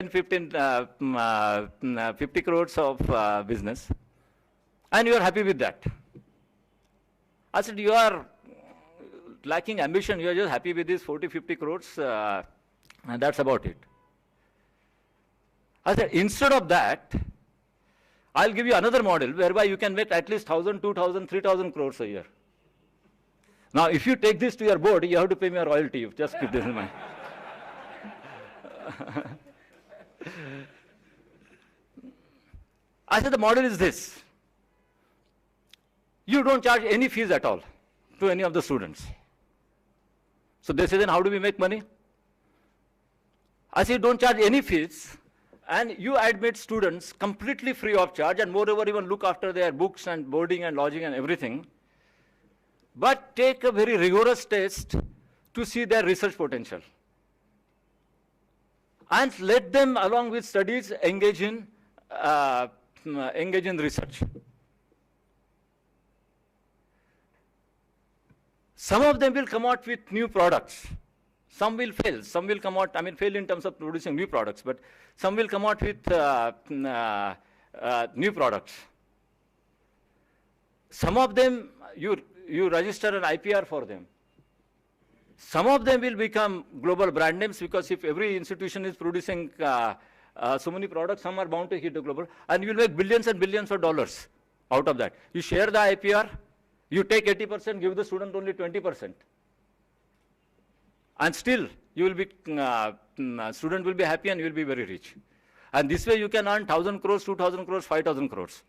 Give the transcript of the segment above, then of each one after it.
15, 50 crores of business, and you are happy with that. I said, you are lacking ambition, you are just happy with this 40, 50 crores, and that's about it. I said, instead of that, I'll give you another model whereby you can make at least 1,000, 2,000, 3,000 crores a year. Now, if you take this to your board, you have to pay me a royalty. Just keep this in mind. I said, the model is this. You don't charge any fees at all to any of the students. So they say, then how do we make money? I said, don't charge any fees, and you admit students completely free of charge, and moreover even look after their books and boarding and lodging and everything. But take a very rigorous test to see their research potential. And let them, along with studies, engage in research. Some of them will come out with new products. Some will fail. Some will come out, fail in terms of producing new products, but some will come out with new products. Some of them, you register an IPR for them. Some of them will become global brand names, because if every institution is producing so many products, some are bound to hit the global, and you will make billions and billions of dollars out of that. You share the IPR, you take 80%, give the student only 20%. And still, you will be, student will be happy and you will be very rich. And this way you can earn 1,000 crores, 2,000 crores, 5,000 crores.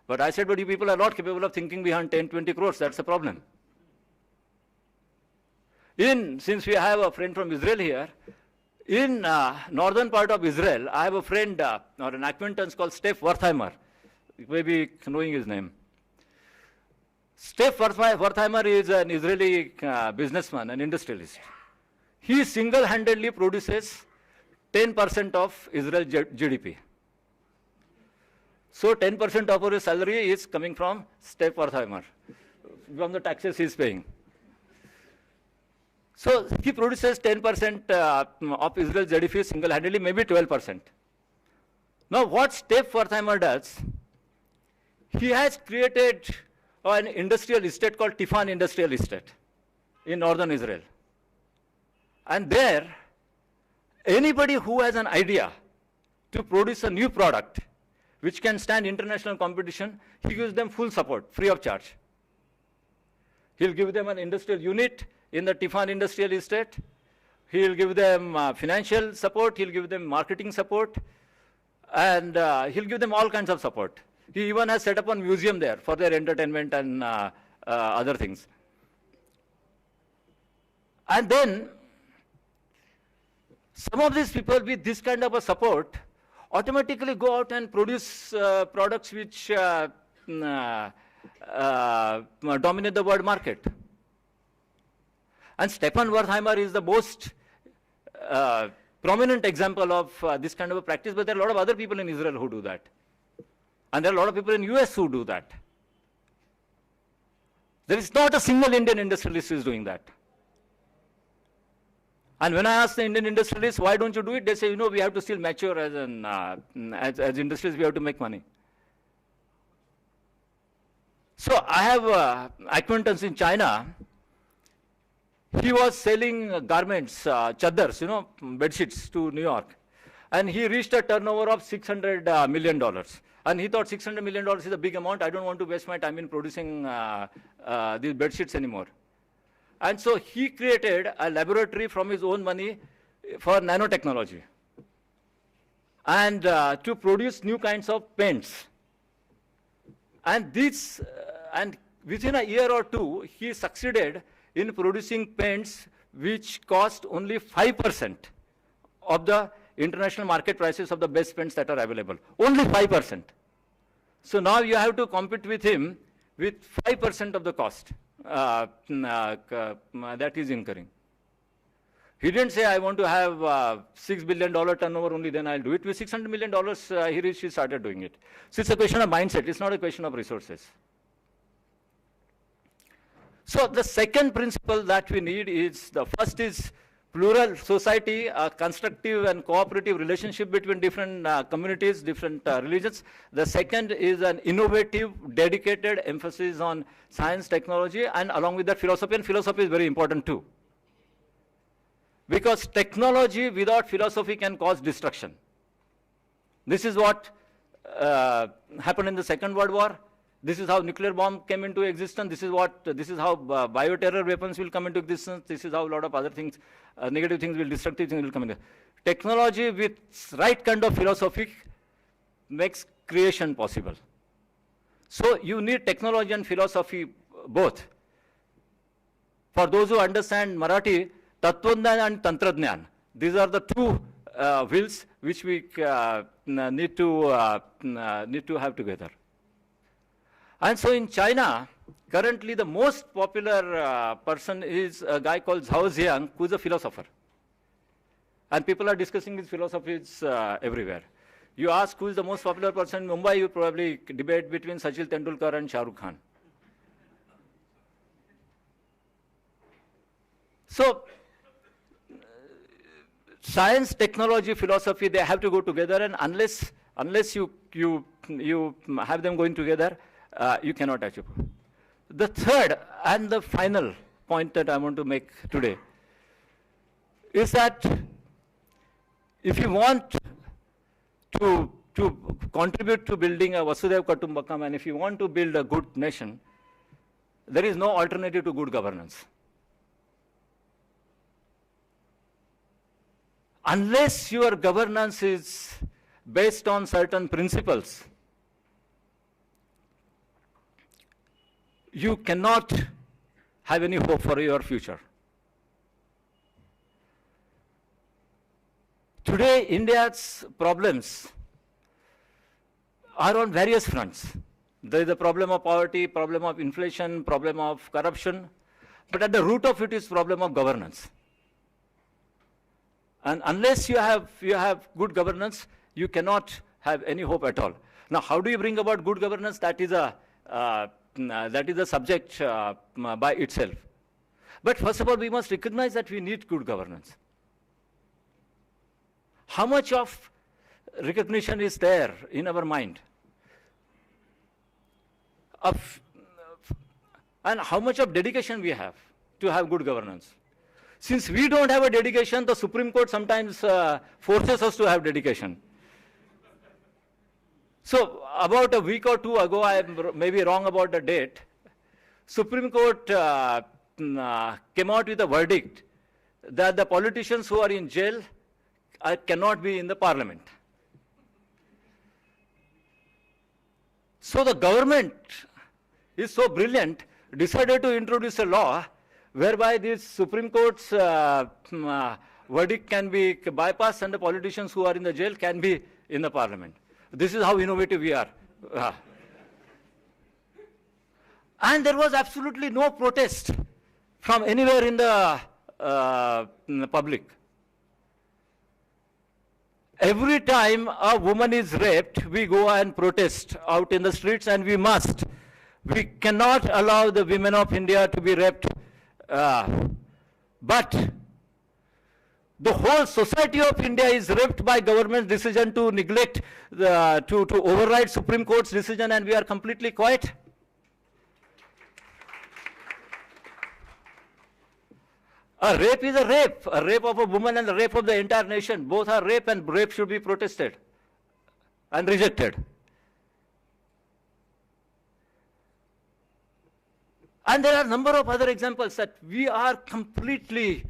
But I said, but you people are not capable of thinking behind 10, 20 crores. That's the problem. Since we have a friend from Israel here, in northern part of Israel, I have a friend or an acquaintance called Steph Wertheimer. You may be knowing his name. Steph Wertheimer is an Israeli businessman, an industrialist. He single-handedly produces 10% of Israel's GDP. So 10% of our salary is coming from Steph Wertheimer, from the taxes he is paying. So he produces 10% of Israel's GDP single-handedly, maybe 12%. Now what Steph Wertheimer does, he has created an industrial estate called Tifan Industrial Estate in northern Israel. And there, anybody who has an idea to produce a new product which can stand international competition, he gives them full support, free of charge. He'll give them an industrial unit in the Tifan Industrial Estate. He'll give them financial support, he'll give them marketing support, and he'll give them all kinds of support. He even has set up a museum there for their entertainment and other things. And then, some of these people with this kind of a support automatically go out and produce products which dominate the world market. And Stephan Wertheimer is the most prominent example of this kind of a practice, but there are a lot of other people in Israel who do that. And there are a lot of people in US who do that. There is not a single Indian industrialist who is doing that. And when I ask the Indian industrialists, why don't you do it? They say, we have to still mature as industrialists, we have to make money. So I have an acquaintance in China. He was selling garments, chaddars, bed sheets to New York. And he reached a turnover of $600 million. And he thought $600 million is a big amount. I don't want to waste my time in producing these bed sheets anymore. And so he created a laboratory from his own money for nanotechnology and to produce new kinds of paints. And within a year or two, he succeeded in producing paints which cost only 5% of the international market prices of the best paints that are available. Only 5%. So now you have to compete with him with 5% of the cost that he's incurring. He didn't say, I want to have $6 billion turnover only, then I'll do it. With $600 million, he started doing it. So it's a question of mindset. It's not a question of resources. So the second principle that we need is, the first is plural society, a constructive and cooperative relationship between different communities, different religions. The second is an innovative, dedicated emphasis on science, technology, and along with that philosophy, and philosophy is very important too. Because technology without philosophy can cause destruction. This is what happened in the Second World War. This is how nuclear bomb came into existence. This is how bioterror weapons will come into existence. This is how a lot of other things, negative things destructive things will come into. Technology with right kind of philosophy makes creation possible. So you need technology and philosophy both. For those who understand Marathi, Tattvajnan and Tantradhnan, these are the two wheels which we need to have together. And so in China, currently the most popular person is a guy called Zhao Ziyang, who is a philosopher. And people are discussing his philosophies everywhere. You ask who is the most popular person in Mumbai, you probably debate between Sachin Tendulkar and Shah Rukh Khan. So, science, technology, philosophy, they have to go together, and unless you have them going together, you cannot achieve. The third and the final point that I want to make today is that if you want to contribute to building a Vasudhaiva Kutumbakam, and if you want to build a good nation, there is no alternative to good governance. Unless your governance is based on certain principles, you cannot have any hope for your future. Today, India's problems are on various fronts. There is the problem of poverty, problem of inflation, problem of corruption, but at the root of it is problem of governance. And unless you have good governance, you cannot have any hope at all. Now, how do you bring about good governance? That is a subject by itself. But first of all, we must recognize that we need good governance. How much of recognition is there in our mind? And how much of dedication we have to have good governance? Since we don't have a dedication, the Supreme Court sometimes forces us to have dedication. So about a week or two ago, I may be wrong about the date, Supreme Court came out with a verdict that the politicians who are in jail cannot be in the parliament. So the government is so brilliant, decided to introduce a law whereby this Supreme Court's verdict can be bypassed and the politicians who are in the jail can be in the parliament. This is how innovative we are. And there was absolutely no protest from anywhere in the public. Every time a woman is raped, we go and protest out in the streets, and we must. We cannot allow the women of India to be raped. But the whole society of India is raped by government's decision to neglect, to override Supreme Court's decision, and we are completely quiet. A rape is a rape of a woman and a rape of the entire nation. Both are rape, and rape should be protested and rejected. And there are a number of other examples that we are completely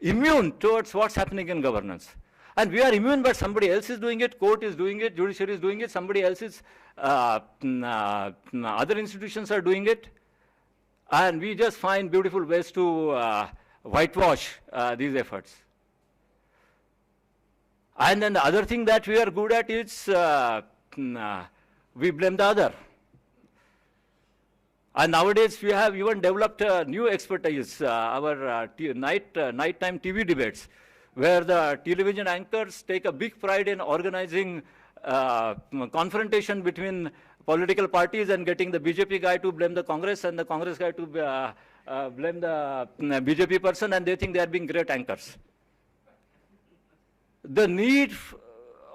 immune towards what's happening in governance. And we are immune, but somebody else is doing it, court is doing it, judiciary is doing it, somebody else is, other institutions are doing it. And we just find beautiful ways to whitewash these efforts. And then the other thing that we are good at is we blame the other. And nowadays we have even developed new expertise, our nighttime TV debates, where the television anchors take a big pride in organizing confrontation between political parties and getting the BJP guy to blame the Congress and the Congress guy to blame the BJP person, and they think they are being great anchors. the need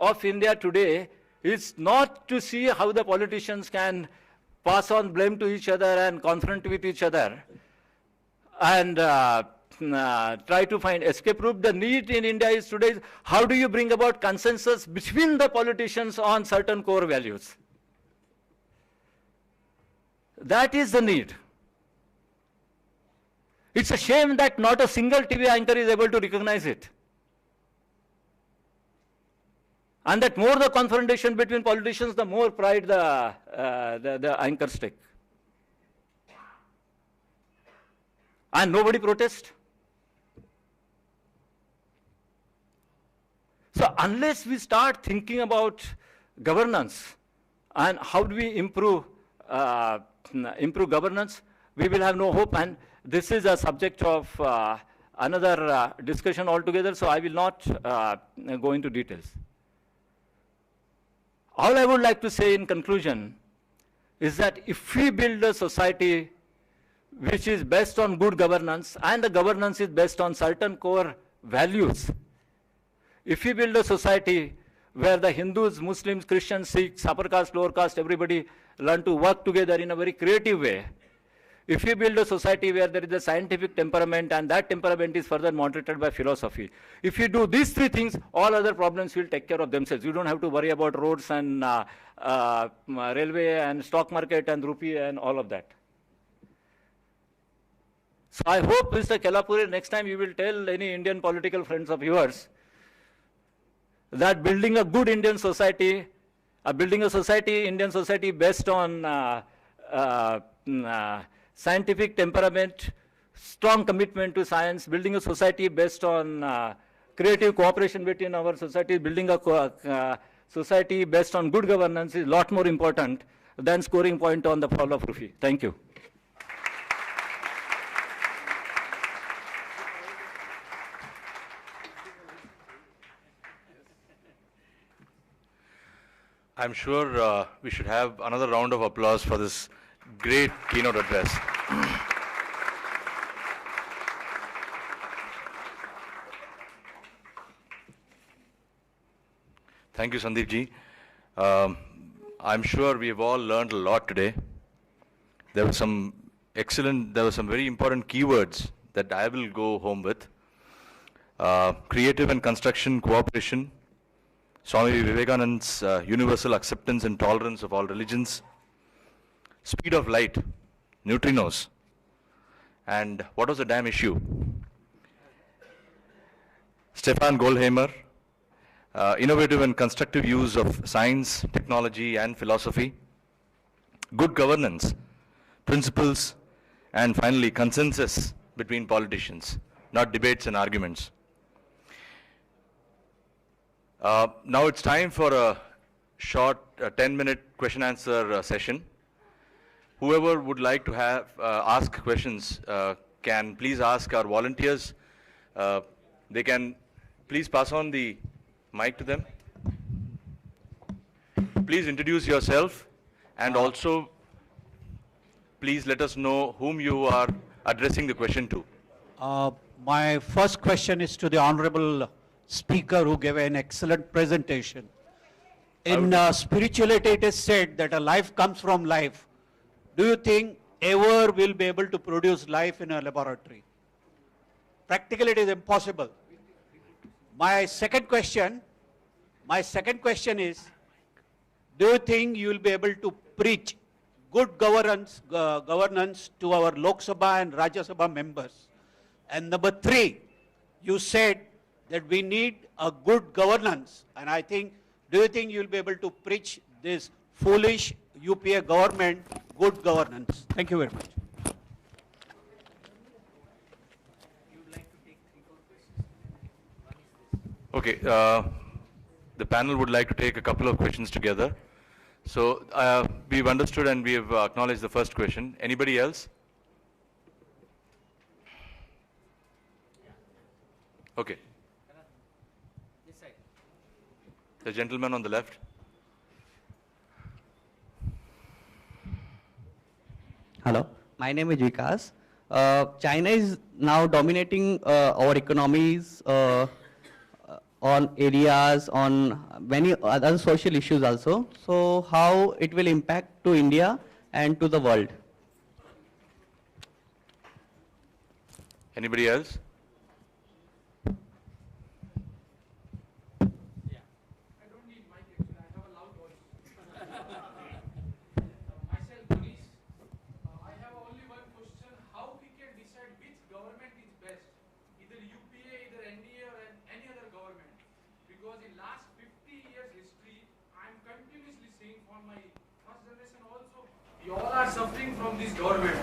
of India today is not to see how the politicians can pass on blame to each other and confront with each other and try to find escape route. The need in India is today, how do you bring about consensus between the politicians on certain core values? That is the need. It's a shame that not a single TV anchor is able to recognize it. And that more the confrontation between politicians, the more pride the anchors take. And nobody protests. So unless we start thinking about governance and how do we improve governance, we will have no hope. And this is a subject of another discussion altogether, so I will not go into details. All I would like to say in conclusion is that if we build a society which is based on good governance, and the governance is based on certain core values, if we build a society where the Hindus, Muslims, Christians, Sikhs, upper caste, lower caste, everybody learn to work together in a very creative way, if we build a society where there is a scientific temperament and that temperament is further moderated by philosophy, if we do these three things, all other problems will take care of themselves. You don't have to worry about roads and railway and stock market and rupee and all of that. So I hope, Mr. Kelapuri, next time you will tell any Indian political friends of yours that building a good Indian society, Indian society based on scientific temperament, strong commitment to science, building a society based on creative cooperation between our societies, building a society based on good governance is a lot more important than scoring point on the fall of rupee. Thank you. I'm sure we should have another round of applause for this great keynote address. Thank you, Sundeep ji. I'm sure we have all learned a lot today. There were some very important keywords that I will go home with. Creative and construction cooperation, Swami Vivekananda's universal acceptance and tolerance of all religions, speed of light, neutrinos, and what was the damn issue? Stefan Goldheimer, innovative and constructive use of science, technology, and philosophy, good governance, principles, and finally consensus between politicians, not debates and arguments. Now it's time for a short 10-minute question-answer session. Whoever would like to have ask questions can please ask our volunteers. They can please pass on the mic to them. Please introduce yourself and also please let us know whom you are addressing the question to. My first question is to the Honorable Speaker who gave an excellent presentation. In spirituality it is said that a life comes from life. Do you think ever we'll be able to produce life in a laboratory? Practically it is impossible. My second question is, do you think you will be able to preach good governance to our Lok Sabha and Rajya Sabha members? And number three, you said that we need a good governance, and I think, do you think you will be able to preach this foolish UPA government good governance? Thank you very much. Okay, the panel would like to take a couple of questions together. So we've understood and we have acknowledged the first question. Anybody else? Okay. The gentleman on the left. Hello, my name is Vikas. China is now dominating our economies on areas, on many other social issues also. So how it will impact to India and to the world? Anybody else? Myself, Manish, I have only one question. How we can decide which government is best? Either UPA, either NDA or any other government? Because in last 50 years history, I am continuously seeing from my first generation also, we all are suffering from this government.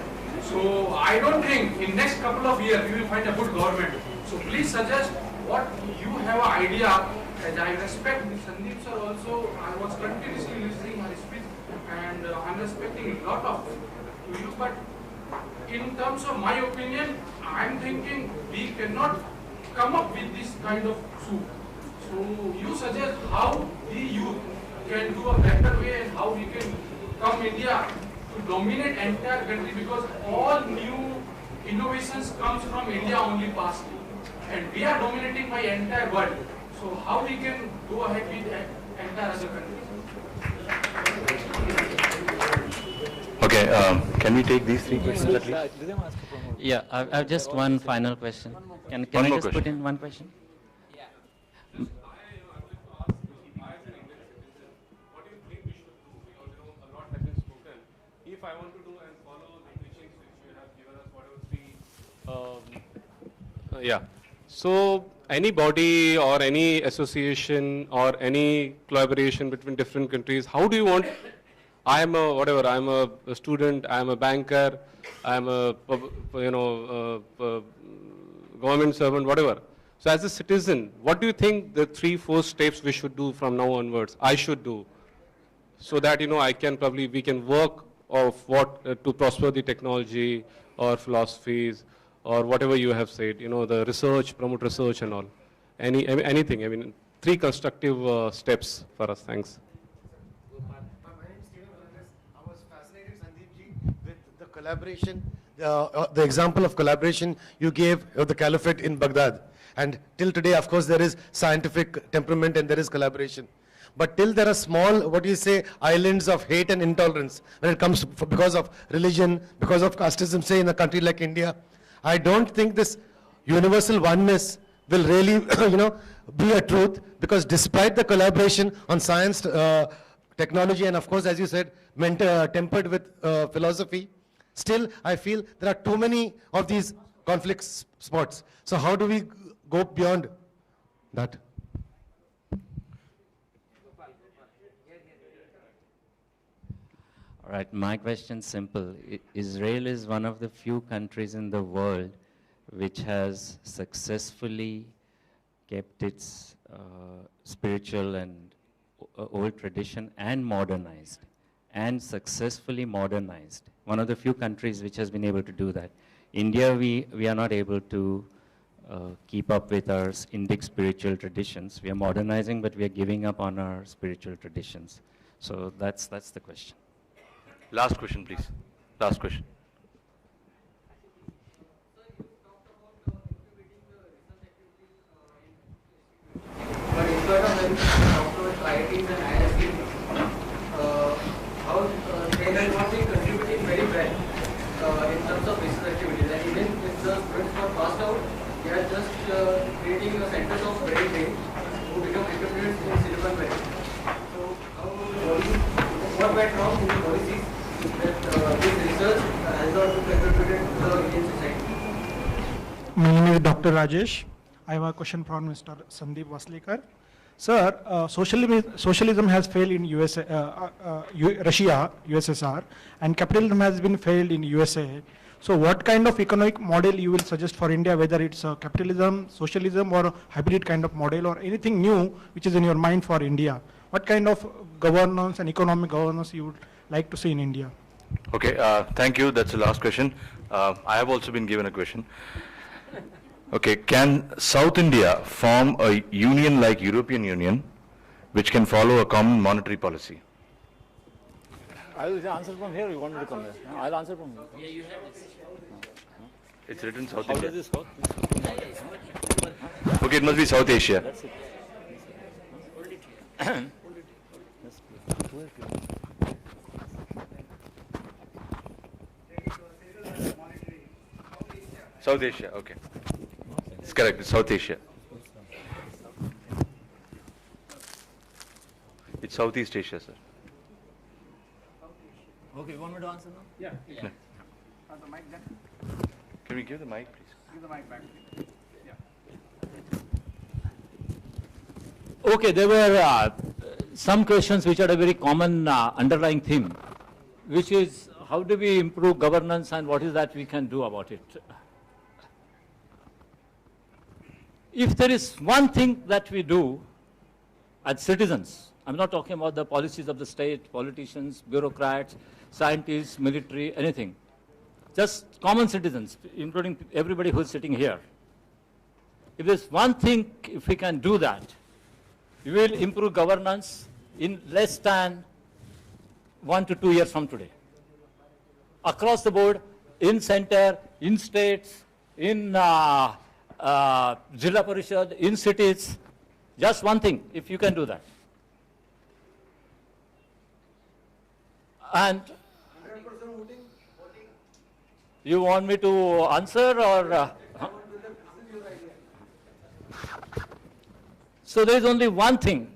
So I don't think in next couple of years we will find a good government. So please suggest what you have an idea. As I respect Sundeep sir also, I was continuously listening my speech and I'm respecting a lot of to you. But in terms of my opinion, I'm thinking we cannot come up with this kind of soup. So you suggest how the youth can do a better way and how we can come India to dominate entire country, because all new innovations comes from India only past, and we are dominating by entire world. So how we can go ahead with entire other countries? Okay, can we take these three questions at least? Yeah, I've just one final question. Can One I more just put question. in one question? If I want to do and follow the teachings which you have given us, whatever three, yeah. So any body or any association or any collaboration between different countries, how do you want? I am a whatever. I am a student. I am a banker. I am a government servant. Whatever. So as a citizen, what do you think the 3-4 steps we should do from now onwards? I should do, so that I can we can work of what to prosper the technology or philosophies or whatever you have said, the research, promote research and all. Anything, 3 constructive steps for us. Thanks. My name is Steven Fernandez. I was fascinated, Sandeep ji, with the collaboration, the example of collaboration you gave of the caliphate in Baghdad. And till today, of course, there is scientific temperament and there is collaboration. But till there are small, islands of hate and intolerance when it comes to, because of religion, because of casteism, say in a country like India, I don't think this universal oneness will really, be a truth, because despite the collaboration on science, technology, and of course, as you said, tempered with philosophy, still I feel there are too many of these conflict spots. So how do we go beyond that? All right, my question's simple. Israel is one of the few countries in the world which has successfully kept its spiritual and old tradition and modernized, and successfully modernized. One of the few countries which has been able to do that. India, we are not able to keep up with our Indic spiritual traditions. We are modernizing, but we are giving up on our spiritual traditions. So that's the question. Last question, please. Last question. But instead of when talk about IITs and ISTs, how they have not been contributing very well in terms of research activities. And even if the students got passed out, they are just creating a centers of brain drain who become entrepreneurs in Silicon Valley. So what went wrong in the policies that this research has not been contributed to the Indian society? My name is Dr. Rajesh. I have a question from Mr. Sundeep Waslekar. Sir, socialism has failed in Russia, USSR, and capitalism has been failed in USA. So what kind of economic model you will suggest for India, whether it's capitalism, socialism, or hybrid kind of model, or anything new which is in your mind for India? What kind of governance and economic governance you would like to see in India? Okay, thank you. That's the last question. I have also been given a question. Okay, can South India form a union like European Union, which can follow a common monetary policy? I will answer from here. You want me to come there? I'll answer from here. It's written South How India. does this work? Okay, it must be South Asia. That's it. South Asia, okay. It's correct, it's South Asia. It's Southeast Asia, sir. Okay, you want me to answer now? Yeah. Yeah. The mic then. Can we give the mic, please? Give the mic back. Yeah. Okay, there were some questions which are a very common underlying theme, which is how do we improve governance and what is that we can do about it. If there is one thing that we do as citizens, I'm not talking about the policies of the state, politicians, bureaucrats, scientists, military, anything. Just common citizens, including everybody who is sitting here. If there's one thing, if we can do that, we will improve governance in less than 1 to 2 years from today. Across the board, in center, in states, in Jilla Parishad, in cities, just one thing, if you can do that. And you want me to answer or? So there is only one thing